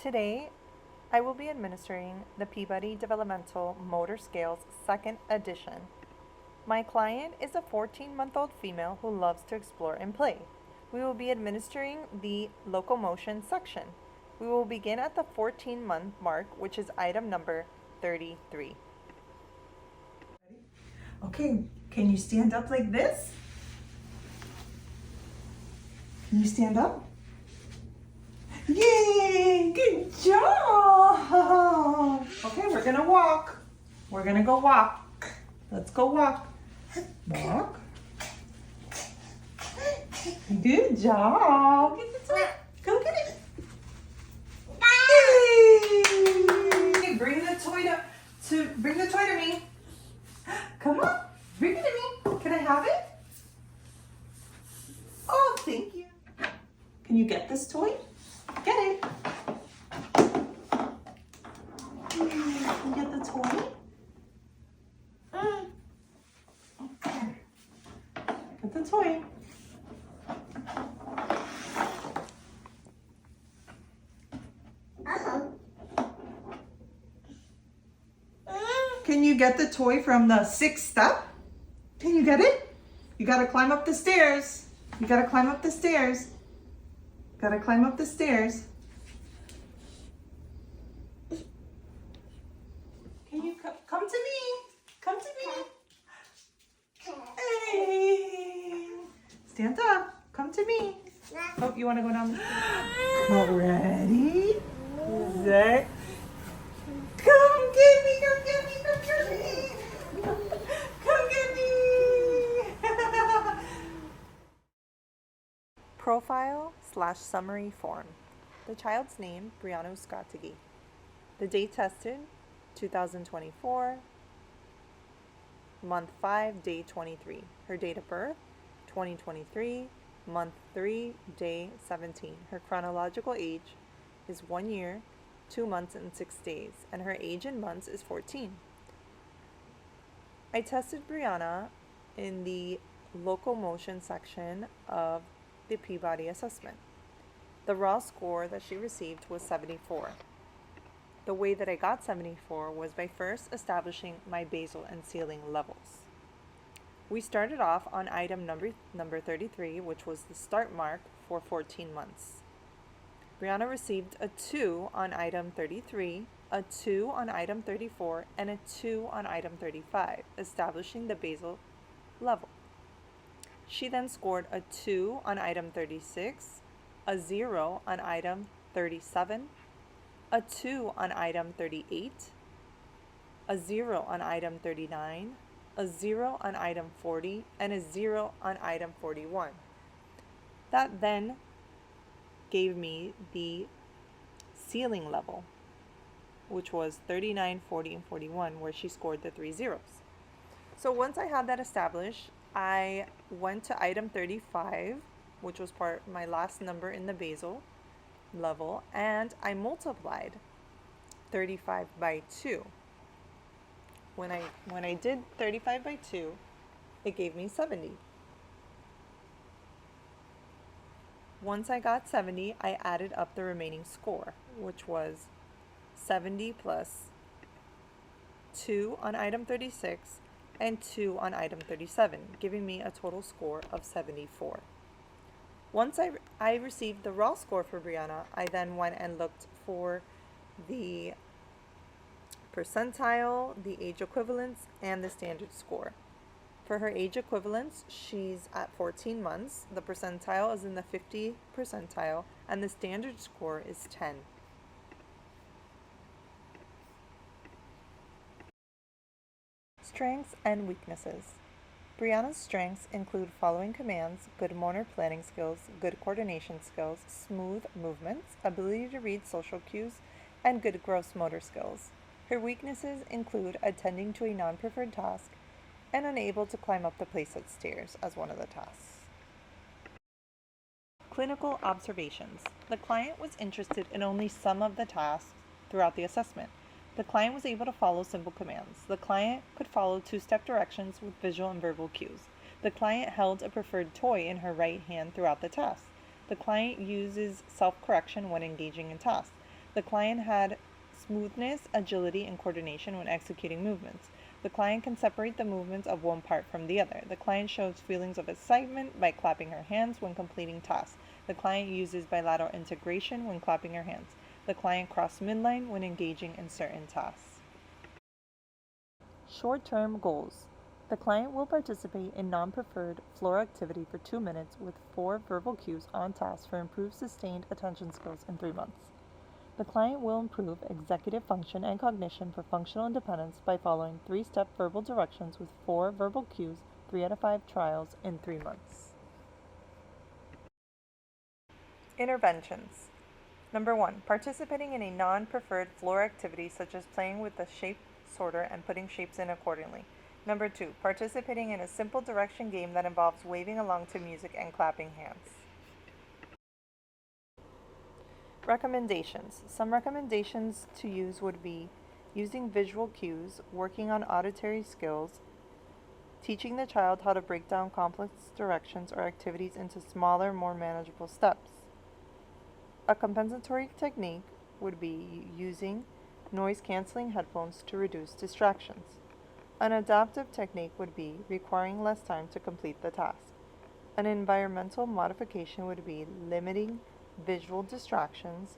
Today, I will be administering the Peabody Developmental Motor Scales 2nd Edition. My client is a 14-month-old female who loves to explore and play. We will be administering the locomotion section. We will begin at the 14-month mark, which is item number 33. Okay, can you stand up like this? Can you stand up? Yay! Good job! Okay, we're gonna walk. We're gonna go walk. Let's go walk. Walk. Good job. Get the toy. Go get it. Yay! Bring the toy to me. Come on, bring it to me. Can I have it? Oh, thank you. Can you get this toy? Get it. Can you get the toy? Get the toy. Can you get the toy from the 6th step? Can you get it? You gotta climb up the stairs. You gotta climb up the stairs. Gotta climb up the stairs. Can you come to me? Come to me. Hey. Stand up. Come to me. Oh, you wanna go down? Ready? Set. Come get me, come get me, come get me. Come get me. Profile/summary form. The child's name, Britney Uzcategui. The date tested, 2024, month 5, day 23. Her date of birth, 2023, month 3, day 17. Her chronological age is 1 year, 2 months and 6 days, and her age in months is 14. I tested Brianna in the locomotion section of the Peabody assessment. The raw score that she received was 74. The way that I got 74 was by first establishing my basal and ceiling levels. We started off on item number 33, which was the start mark for 14 months. Brianna received a 2 on item 33, a 2 on item 34, and a 2 on item 35, establishing the basal level. She then scored a 2 on item 36, a 0 on item 37, a 2 on item 38, a 0 on item 39, a 0 on item 40, and a 0 on item 41. That then gave me the ceiling level, which was 39, 40, and 41, where she scored the 3 zeros. So once I had that established, I went to item 35, which was my last number in the basal level, and I multiplied 35 by 2. When I did 35 by 2, it gave me 70. Once I got 70, I added up the remaining score, which was 70 plus 2 on item 36 and 2 on item 37, giving me a total score of 74. Once I received the raw score for Brianna, I then went and looked for the percentile, the age equivalence, and the standard score. For her age equivalence, she's at 14 months, the percentile is in the 50 percentile, and the standard score is 10. Strengths and weaknesses. Brianna's strengths include following commands: good motor planning skills, good coordination skills, smooth movements, ability to read social cues, and good gross motor skills. Her weaknesses include attending to a non-preferred task and unable to climb up the playset stairs as one of the tasks. Clinical observations. The client was interested in only some of the tasks throughout the assessment. The client was able to follow simple commands. The client could follow 2-step directions with visual and verbal cues. The client held a preferred toy in her right hand throughout the task. The client uses self-correction when engaging in tasks. The client had smoothness, agility, and coordination when executing movements. The client can separate the movements of one part from the other. The client shows feelings of excitement by clapping her hands when completing tasks. The client uses bilateral integration when clapping her hands. The client crossed midline when engaging in certain tasks. Short-term goals. The client will participate in non-preferred floor activity for 2 minutes with 4 verbal cues on task for improved sustained attention skills in 3 months. The client will improve executive function and cognition for functional independence by following 3-step verbal directions with 4 verbal cues, 3 out of 5 trials in 3 months. Interventions. Number 1. Participating in a non-preferred floor activity such as playing with the shape sorter and putting shapes in accordingly. Number 2. Participating in a simple direction game that involves waving along to music and clapping hands. Recommendations. Some recommendations to use would be using visual cues, working on auditory skills, teaching the child how to break down complex directions or activities into smaller, more manageable steps. A compensatory technique would be using noise-canceling headphones to reduce distractions. An adaptive technique would be requiring less time to complete the task. An environmental modification would be limiting visual distractions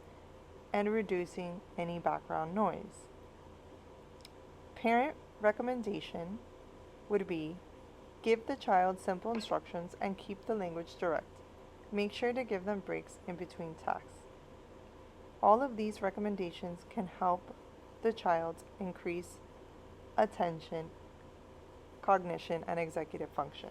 and reducing any background noise. Parent recommendation would be give the child simple instructions and keep the language direct. Make sure to give them breaks in between tasks. All of these recommendations can help the child increase attention, cognition, and executive function.